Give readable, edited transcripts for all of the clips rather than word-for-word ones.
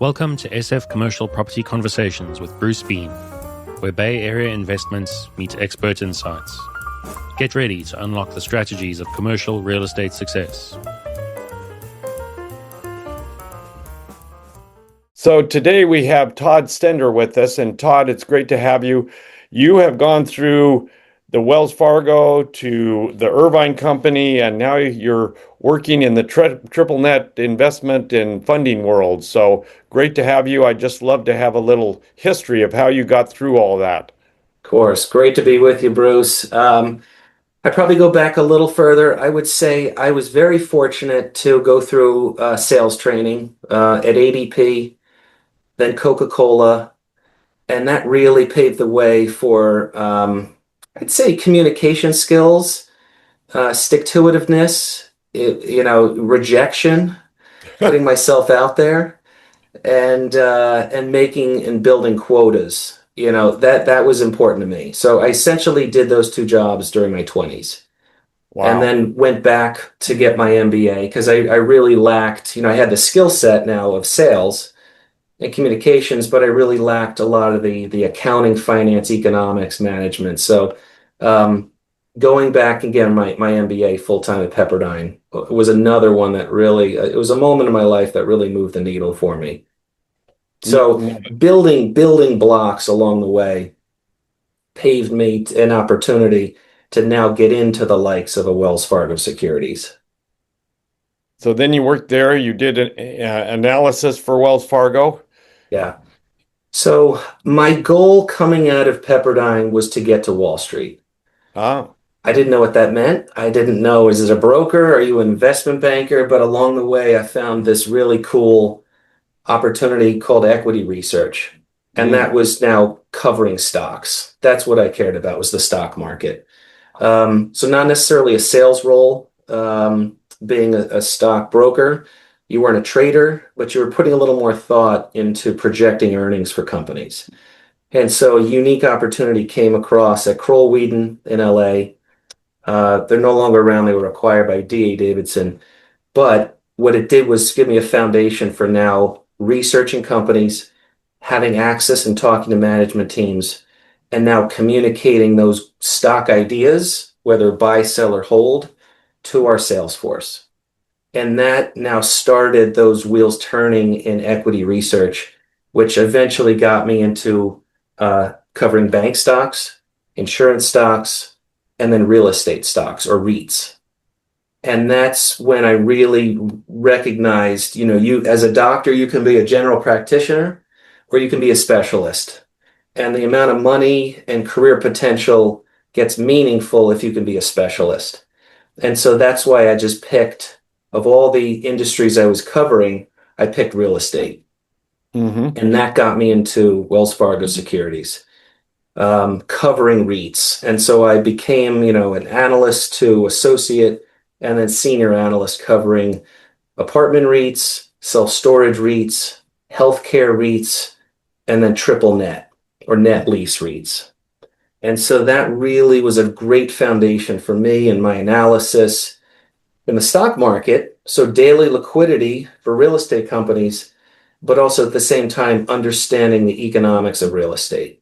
Welcome to SF Commercial Property Conversations with Bruce Bean, where Bay Area investments meet expert insights. Get ready to unlock the strategies of commercial real estate success. So today we have Todd Stender with us. And Todd, it's great to have you. You have gone through the Wells Fargo to the Irvine Company, and now you're working in the triple net investment and funding world. So great to have you. I just love to have a little history of how you got through all that. Of course. Great to be with you, Bruce. I probably go back a little further. I would say I was very fortunate to go through sales training at ADP, then Coca-Cola, and that really paved the way for, I'd say, communication skills, stick-to-itiveness, rejection, putting myself out there, and making and building quotas. That was important to me. So I essentially did those two jobs during my 20s. Wow. And then went back to get my MBA because I really lacked, I had the skill set now of sales and communications, but I really lacked a lot of the accounting, finance, economics, management. So going back and getting my MBA full-time at Pepperdine was another one that really, it was a moment in my life that really moved the needle for me. So building blocks along the way paved me an opportunity to now get into the likes of a Wells Fargo Securities. So then you worked there, you did an analysis for Wells Fargo. Yeah. So my goal coming out of Pepperdine was to get to Wall Street. Oh. I didn't know what that meant. I didn't know, is it a broker? Are you an investment banker? But along the way, I found this really cool opportunity called equity research. And that was now covering stocks. That's what I cared about, was the stock market. So not necessarily a sales role, being a stock broker. You weren't a trader, but you were putting a little more thought into projecting earnings for companies. And so a unique opportunity came across at Kroll Weeden in LA. They're no longer around. They were acquired by D.A. Davidson. But what it did was give me a foundation for now researching companies, having access and talking to management teams, and now communicating those stock ideas, whether buy, sell, or hold, to our sales force. And that now started those wheels turning in equity research, which eventually got me into covering bank stocks, insurance stocks, and then real estate stocks, or REITs. And that's when I really recognized, you as a doctor, you can be a general practitioner or you can be a specialist. And the amount of money and career potential gets meaningful if you can be a specialist. And so that's why I just picked, of all the industries I was covering, I picked real estate. Mm-hmm. And that got me into Wells Fargo Securities, covering REITs. And so I became, an analyst to associate and then senior analyst covering apartment REITs, self-storage REITs, healthcare REITs, and then triple net or net lease REITs. And so that really was a great foundation for me and my analysis in the stock market. So daily liquidity for real estate companies, but also at the same time, understanding the economics of real estate.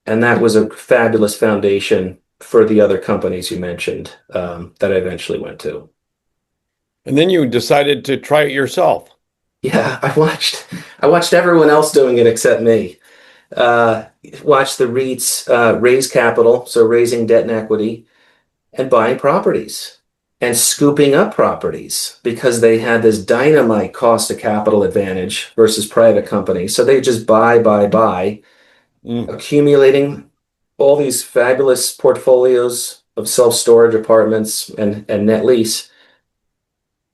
And that was a fabulous foundation for the other companies you mentioned that I eventually went to. And then you decided to try it yourself. Yeah, I watched everyone else doing it except me. Watched the REITs raise capital, so raising debt and equity, and buying properties and scooping up properties because they had this dynamite cost of capital advantage versus private companies. So they just buy, accumulating all these fabulous portfolios of self-storage apartments and net lease.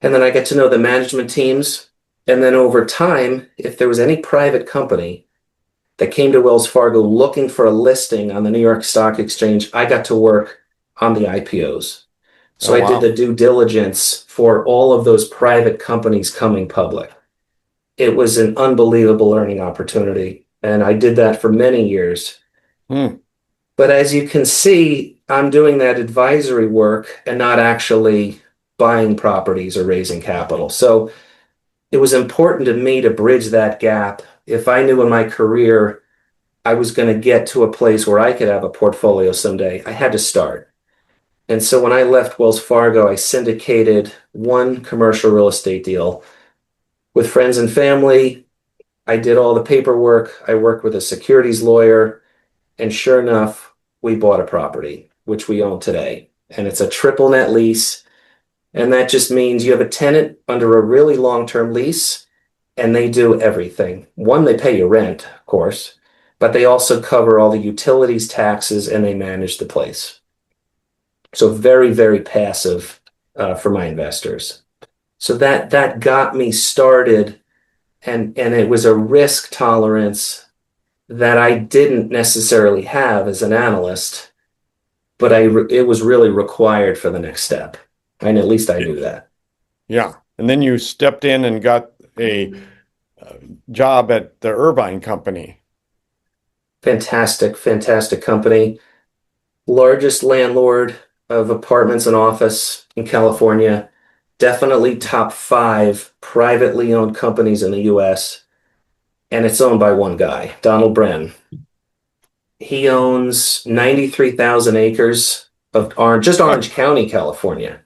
And then I get to know the management teams. And then over time, if there was any private company that came to Wells Fargo looking for a listing on the New York Stock Exchange, I got to work on the IPOs. So I did the due diligence for all of those private companies coming public. It was an unbelievable learning opportunity. And I did that for many years. But as you can see, I'm doing that advisory work and not actually buying properties or raising capital. So it was important to me to bridge that gap. If I knew in my career I was going to get to a place where I could have a portfolio someday, I had to start. And so when I left Wells Fargo, I syndicated one commercial real estate deal with friends and family. I did all the paperwork. I worked with a securities lawyer. And sure enough, we bought a property, which we own today. And it's a triple net lease. And that just means you have a tenant under a really long-term lease, and they do everything. One, they pay you rent, of course, but they also cover all the utilities, taxes, and they manage the place. So very, very passive for my investors. So that got me started, and it was a risk tolerance that I didn't necessarily have as an analyst, but it was really required for the next step. And at least I knew that. Yeah. And then you stepped in and got a job at the Irvine Company. Fantastic, fantastic company. Largest landlord of apartments and office in California. Definitely top 5 privately owned companies in the US. And it's owned by one guy, Donald Bren. He owns 93,000 acres of Orange County, California.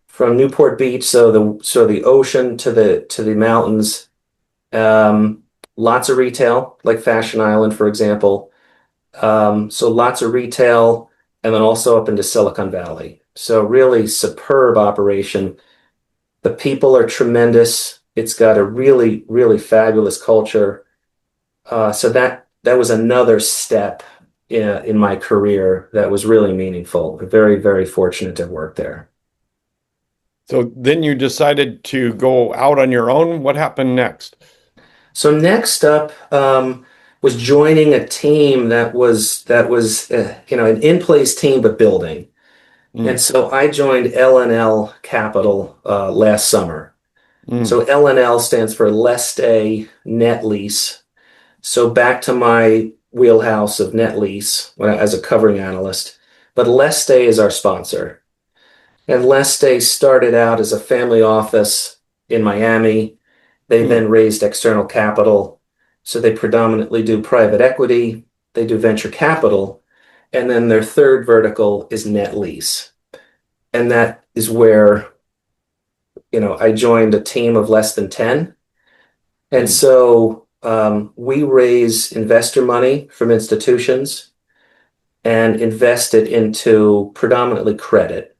From Newport Beach, so the ocean to the mountains. Lots of retail, like Fashion Island, for example. So lots of retail, and then also up into Silicon Valley. So really superb operation. The people are tremendous. It's got a really, really fabulous culture. So that was another step in my career that was really meaningful. Very, very fortunate to have worked there. So then you decided to go out on your own. What happened next? So next up was joining a team that was an in-place team but building. And so I joined L&L Capital last summer. So L&L stands for Less Stay Net Lease. So back to my wheelhouse of net lease as a covering analyst. But Less Stay is our sponsor. And Less Stay started out as a family office in Miami. They then raised external capital. So they predominantly do private equity, they do venture capital, and then their third vertical is net lease. And that is where, I joined a team of less than 10. And so we raise investor money from institutions and invest it into predominantly credit.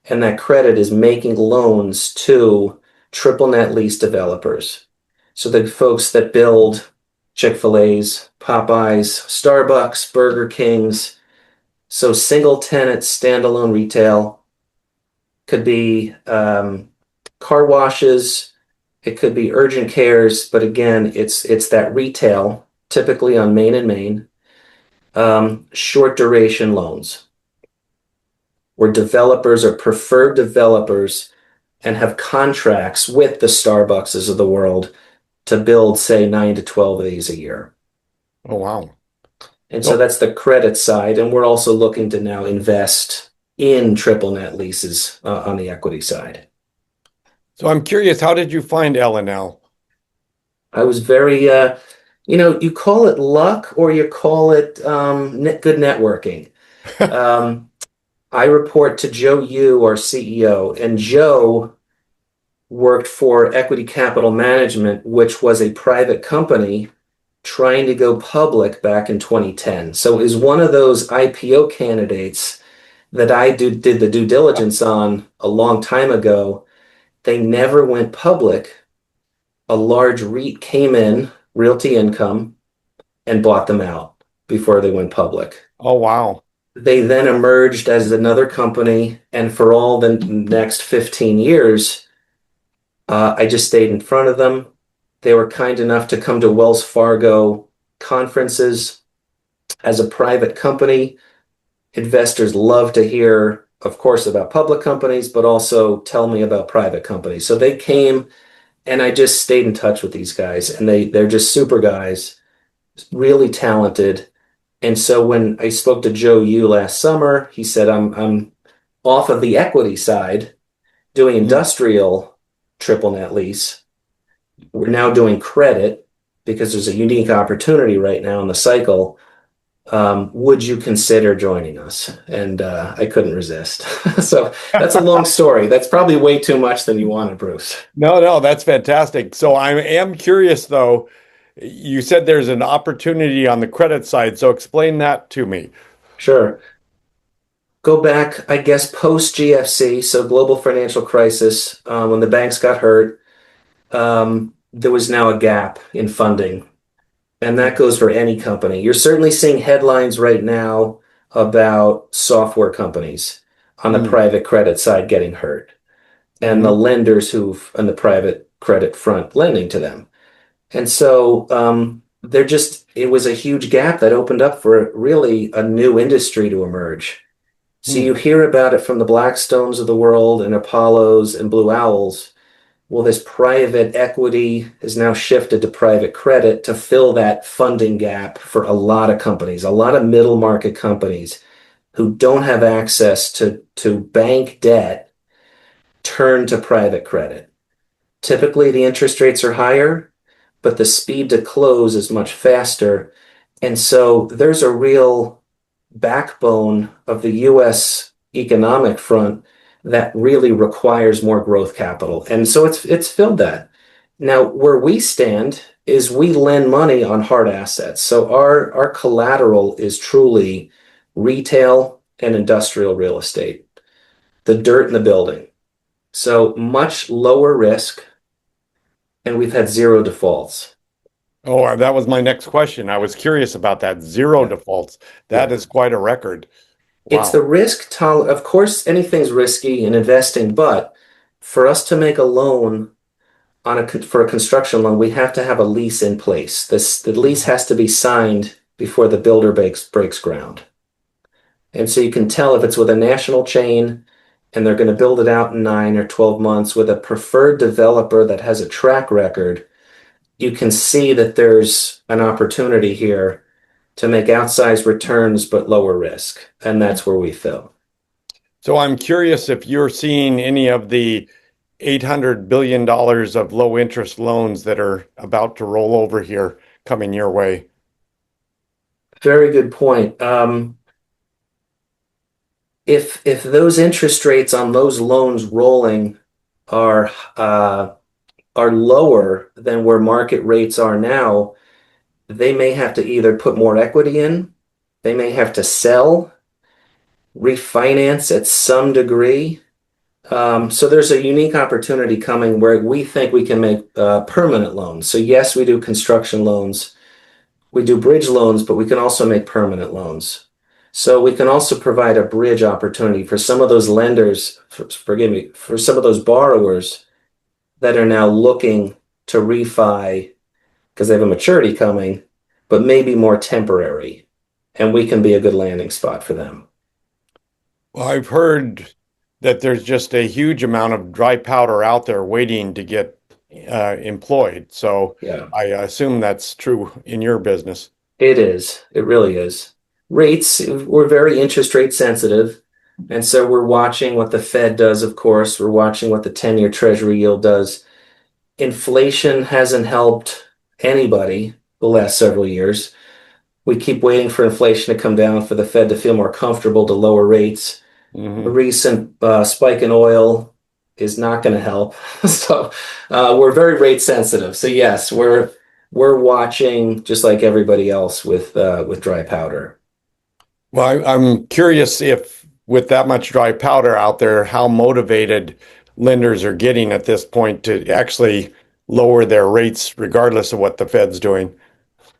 And that credit is making loans to triple net lease developers. So the folks that build Chick-fil-A's, Popeyes, Starbucks, Burger King's. So single tenant, standalone retail could be car washes. It could be urgent cares. But again, it's that retail, typically on Main and Main, short duration loans, where developers are preferred developers and have contracts with the Starbucks of the world to build, say, 9 to 12 of these a year. Oh, wow. And so that's the credit side. And we're also looking to now invest in triple net leases on the equity side. So I'm curious, how did you find L&L? I was very, you call it luck or you call it good networking. I report to Joe Yu, our CEO, and Joe worked for Equity Capital Management, which was a private company trying to go public back in 2010. So it was one of those IPO candidates that I did the due diligence on a long time ago. They never went public. A large REIT came in, Realty Income, and bought them out before they went public. Oh, wow. They then emerged as another company, and for all the next 15 years, I just stayed in front of them. They were kind enough to come to Wells Fargo conferences as a private company. Investors love to hear, of course, about public companies, but also tell me about private companies. So they came, and I just stayed in touch with these guys, and they're just super guys, really talented. And so when I spoke to Joe Yu last summer, he said, I'm off of the equity side doing industrial triple net lease. We're now doing credit because there's a unique opportunity right now in the cycle. Would you consider joining us? And I couldn't resist. So that's a long story. That's probably way too much than you wanted, Bruce. No, no, that's fantastic. So I am curious though. You said there's an opportunity on the credit side, so explain that to me. Sure. Go back, I guess, post GFC, so global financial crisis, when the banks got hurt, there was now a gap in funding. And that goes for any company. You're certainly seeing headlines right now about software companies on the Mm, private credit side getting hurt, and the mhm, lenders who've on the private credit front lending to them. And so it was a huge gap that opened up for really a new industry to emerge. So mm. you hear about it from the Blackstones of the world and Apollos and Blue Owls. Well, this private equity has now shifted to private credit to fill that funding gap for a lot of companies, a lot of middle market companies who don't have access to bank debt turn to private credit. Typically, the interest rates are higher, but the speed to close is much faster. And so there's a real backbone of the US economic front that really requires more growth capital. And so it's filled that. Now, where we stand is we lend money on hard assets. So our collateral is truly retail and industrial real estate, the dirt in the building. So much lower risk, and we've had zero defaults. Oh, that was my next question. I was curious about that. Zero Yeah. defaults. That Yeah. is quite a record. It's the Wow. risk tolerance. Of course, anything's risky in investing, but for us to make a loan for a construction loan, we have to have a lease in place. The lease has to be signed before the builder breaks ground. And so you can tell if it's with a national chain and they're going to build it out in 9 or 12 months with a preferred developer that has a track record, you can see that there's an opportunity here to make outsized returns but lower risk. And that's where we fill. So I'm curious if you're seeing any of the $800 billion of low interest loans that are about to roll over here coming your way. Very good point. If those interest rates on those loans rolling are uh, are lower than where market rates are now, they may have to either put more equity in, they may have to sell, refinance at some degree. So there's a unique opportunity coming where we think we can make permanent loans. So yes, we do construction loans, we do bridge loans, but we can also make permanent loans. So we can also provide a bridge opportunity for some of those lenders, forgive me, for some of those borrowers that are now looking to refi because they have a maturity coming, but maybe more temporary. And we can be a good landing spot for them. Well, I've heard that there's just a huge amount of dry powder out there waiting to get employed. So Yeah, I assume that's true in your business. it is. It really is. Rates, we're very interest rate sensitive. And so we're watching what the Fed does, of course. We're watching what the 10-year Treasury yield does. Inflation hasn't helped anybody the last several years. We keep waiting for inflation to come down for the Fed to feel more comfortable to lower rates. The Hmm. recent spike in oil is not going to help. So we're very rate sensitive. So yes, we're watching just like everybody else with dry powder. Well, I'm curious if with that much dry powder out there, how motivated lenders are getting at this point to actually lower their rates regardless of what the Fed's doing.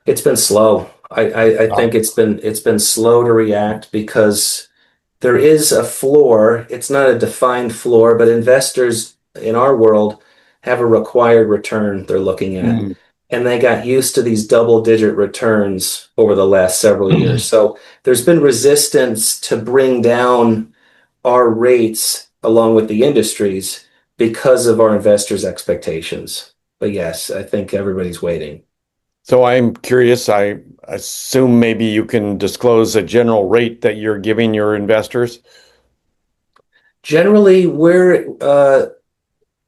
It's been slow. I think it's been slow to react because there is a floor. It's not a defined floor, but investors in our world have a required return they're looking at. Mm. And they got used to these double-digit returns over the last several years. So there's been resistance to bring down our rates along with the industries because of our investors' expectations. But yes, I think everybody's waiting. So I'm curious, I assume maybe you can disclose a general rate that you're giving your investors. Generally, we're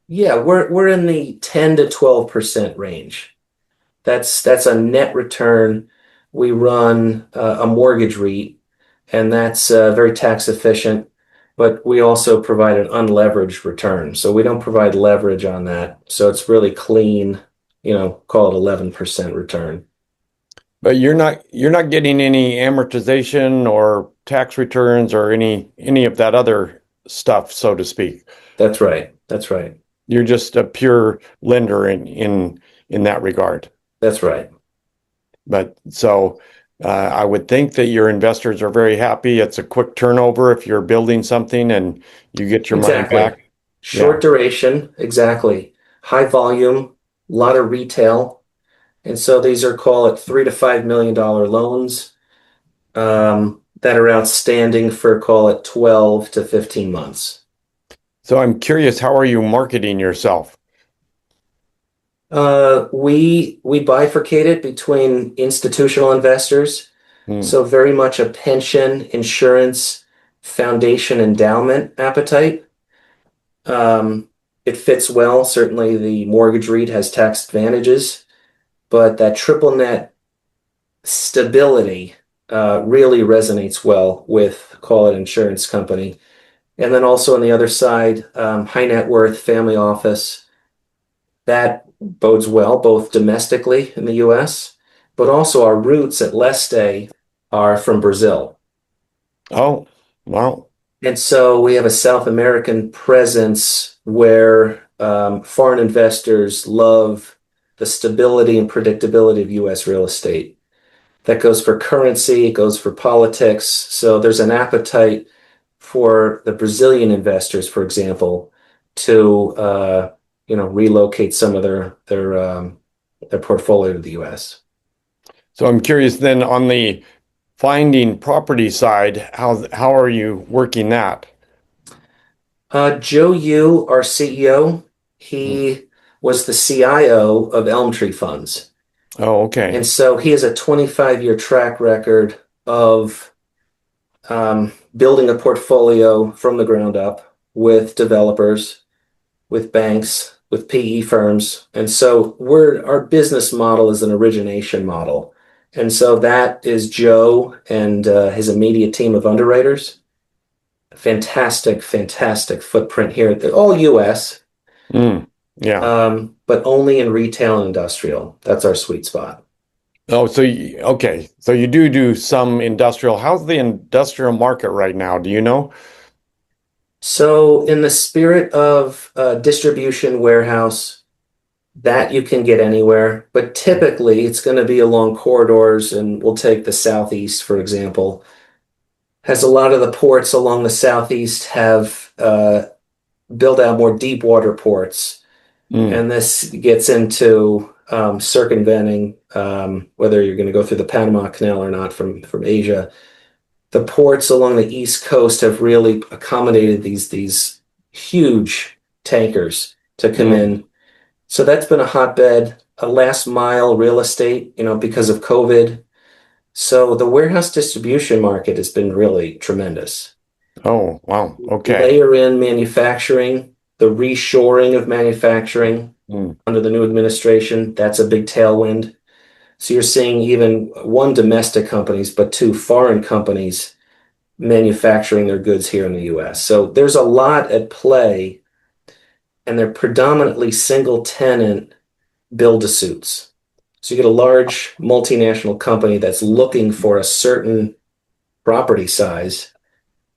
Yeah, we're in the 10 to 12% range. That's a net return. We run a mortgage REIT, and that's very tax efficient, but we also provide an unleveraged return. So we don't provide leverage on that. So it's really clean, call it 11% return. But you're not getting any amortization or tax returns or any of that other stuff, so to speak. That's right. That's right. You're just a pure lender in that regard. That's right. But so I would think that your investors are very happy. It's a quick turnover if you're building something and you get your money Exactly. back. Short Yeah. duration, exactly. High volume, a lot of retail. And so these are, call it $3 to $5 million loans that are outstanding for, call it 12 to 15 months. So I'm curious, how are you marketing yourself? We bifurcate it between institutional investors, Hmm. so very much a pension, insurance, foundation, endowment appetite. Um, it fits well. Certainly, the mortgage REIT has tax advantages, but that triple net stability really resonates well with, call it, insurance company. And then also on the other side, high net worth family office. That bodes well, both domestically in the US, but also our roots at Leste are from Brazil. Oh, wow. And so we have a South American presence where foreign investors love the stability and predictability of US real estate. That goes for currency, it goes for politics. So there's an appetite for the Brazilian investors, for example, to relocate some of their portfolio to the U.S. So I'm curious then on the finding property side, how are you working that? Joe Yu, our CEO, Hmm. he was the CIO of Elm Tree Funds. Oh, okay. And so he has a 25-year track record of building a portfolio from the ground up with developers, with banks, with PE firms. And so our business model is an origination model. And so that is Joe and his immediate team of underwriters. Fantastic, fantastic footprint here. They're all US, Hmm. Yeah. but only in retail and industrial. That's our sweet spot. Oh, okay. So you do some industrial. How's the industrial market right now? Do you know? So, in the spirit of distribution warehouse, that you can get anywhere, but typically it's going to be along corridors, and we'll take the Southeast, for example. Has a lot of the ports along the Southeast have built out more deep water ports, Hmm. and this gets into circumventing whether you're going to go through the Panama Canal or not from Asia. The ports along the East Coast have really accommodated these huge tankers to come Hmm. in. So that's been a hotbed, a last mile real estate, because of COVID. So the warehouse distribution market has been really tremendous. Oh, wow. Okay. Layer in manufacturing, the reshoring of manufacturing Hmm. under the new administration, that's a big tailwind. So you're seeing even one domestic companies, but two foreign companies manufacturing their goods here in the US. So there's a lot at play, and they're predominantly single tenant build-to-suits. So you get a large multinational company that's looking for a certain property size.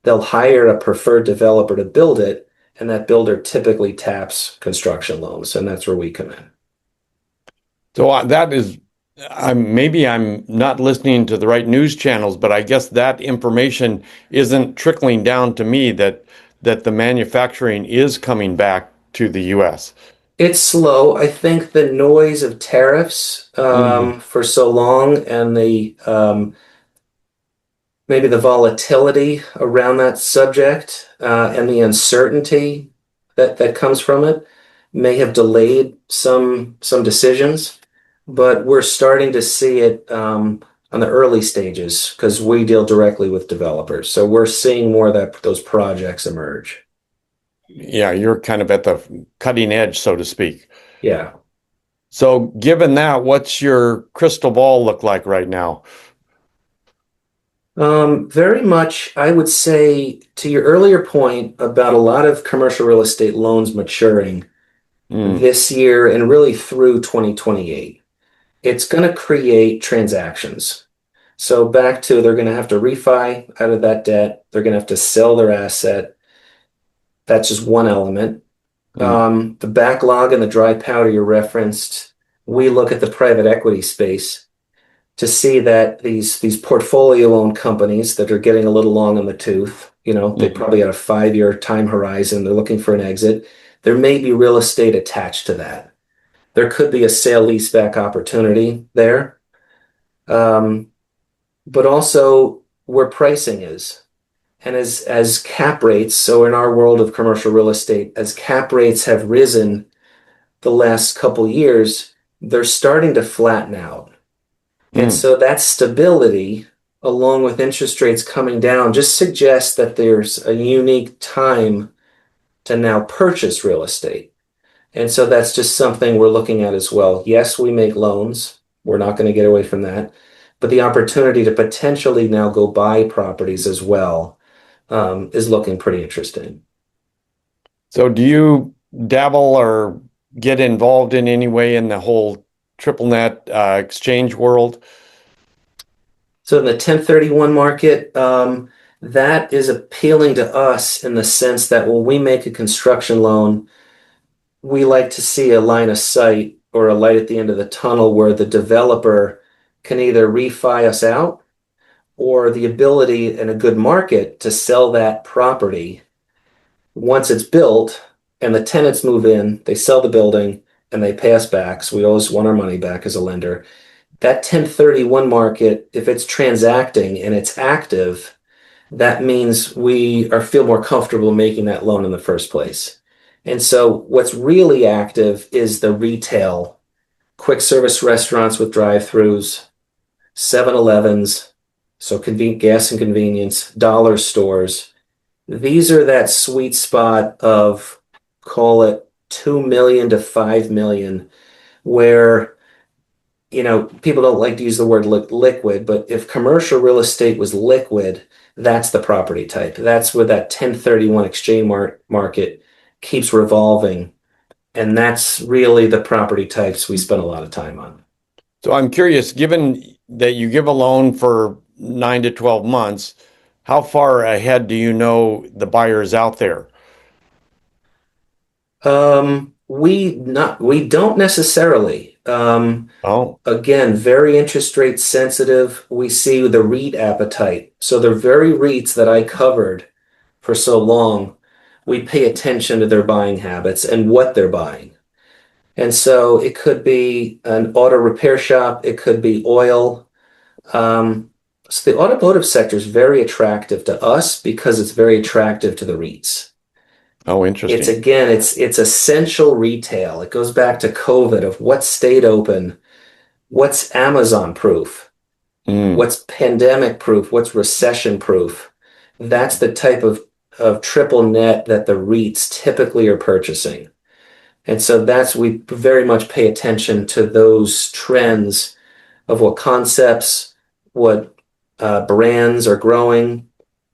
They'll hire a preferred developer to build it, and that builder typically taps construction loans, and that's where we come in. So that is, maybe I'm not listening to the right news channels, but I guess that information isn't trickling down to me that the manufacturing is coming back to the U.S. It's slow. I think the noise of tariffs Hmm. for so long and the maybe the volatility around that subject and the uncertainty that comes from it may have delayed some decisions, but we're starting to see it on the early stages because we deal directly with developers. So we're seeing more of those projects emerge. Yeah, you're kind of at the cutting edge, so to speak. Yeah. So given that, what's your crystal ball look like right now? Very much, I would say to your earlier point about a lot of commercial real estate loans maturing Mm, this year and really through 2028. It's going to create transactions. So back to they're going to have to refi out of that debt. They're going to have to sell their asset. That's just one element. mm, The backlog and the dry powder you referenced, we look at the private equity space to see that these portfolio owned companies that are getting a little long in the tooth, they mm, probably had a 5-year time horizon. They're looking for an exit. There may be real estate attached to that. There could be a sale leaseback opportunity there, um, but also where pricing is. And as cap rates, so in our world of commercial real estate, as cap rates have risen the last couple years, they're starting to flatten out. And mm. so that stability, along with interest rates coming down, just suggests that there's a unique time to now purchase real estate. And so that's just something we're looking at as well. Yes, we make loans. We're not going to get away from that. But the opportunity to potentially now go buy properties as well is looking pretty interesting. So do you dabble or get involved in any way in the whole triple net exchange world? So in the 1031 market, that is appealing to us in the sense that when we make a construction loan, we like to see a line of sight or a light at the end of the tunnel where the developer can either refi us out or the ability in a good market to sell that property once it's built and the tenants move in, they sell the building and they pay us back. So we always want our money back as a lender. That 1031 market, if it's transacting and it's active, that means we are feel more comfortable making that loan in the first place. And so what's really active is the retail, quick service restaurants with drive-throughs, 7-Elevens, so gas and convenience, dollar stores. These are that sweet spot of call it 2 million to 5 million, where people don't like to use the word liquid, but if commercial real estate was liquid, that's the property type. That's where that 1031 exchange market keeps revolving. And that's really the property types we spend a lot of time on. So I'm curious, given that you give a loan for 9 to 12 months, how far ahead do you know the buyer is out there? We don't necessarily. Oh, Again, very interest rate sensitive. We see the REIT appetite. So the very REITs that I covered for so long, we pay attention to their buying habits and what they're buying. And so it could be an auto repair shop, it could be oil. So the automotive sector is very attractive to us because it's very attractive to the REITs. oh, It's interesting. again, it's essential retail. It goes back to COVID of what stayed open, what's Amazon proof, Mm. what's pandemic proof, what's recession proof. That's the type of triple net that the REITs typically are purchasing. And so we very much pay attention to those trends of what concepts, what brands are growing,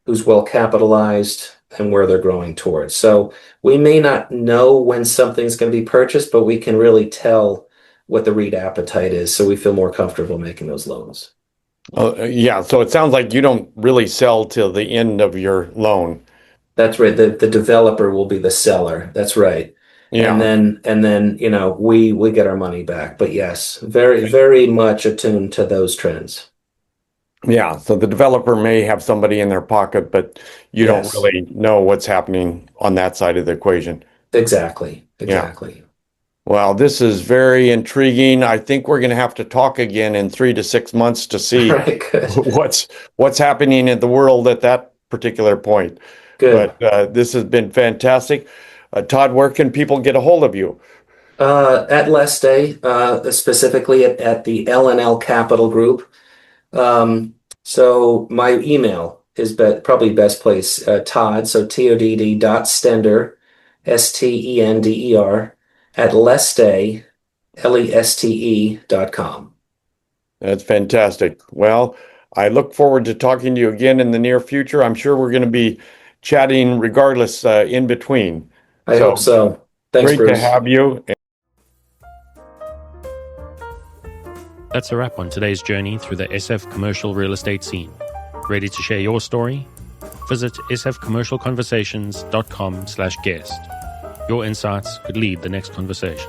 who's well capitalized, and where they're growing towards. So we may not know when something's going to be purchased, but we can really tell what the REIT appetite is. So we feel more comfortable making those loans. Yeah, so it sounds like you don't really sell till the end of your loan. That's right. The developer will be the seller. That's right. And Yeah. then we get our money back. But yes, very, very much attuned to those trends. Yeah, so the developer may have somebody in their pocket, but you don't Yes, really know what's happening on that side of the equation. exactly. Yeah. Exactly. Well, this is very intriguing. I think we're going to have to talk again in 3 to 6 months to All see right, good. what's happening in the world at that particular point. Good. But this has been fantastic. Todd, where can people get a hold of you? At Leste, specifically at the L&L Capital Group. So my email is probably best place, Todd, so Todd dot Stender Stender, at leste, leste.com. That's fantastic. Well, I look forward to talking to you again in the near future. I'm sure we're going to be chatting regardless in between. I So hope so. Thanks, great to Bruce. have you. That's a wrap on today's journey through the SF commercial real estate scene. Ready to share your story? Visit sfcommercialconversations.com/guest. Your insights could lead the next conversation.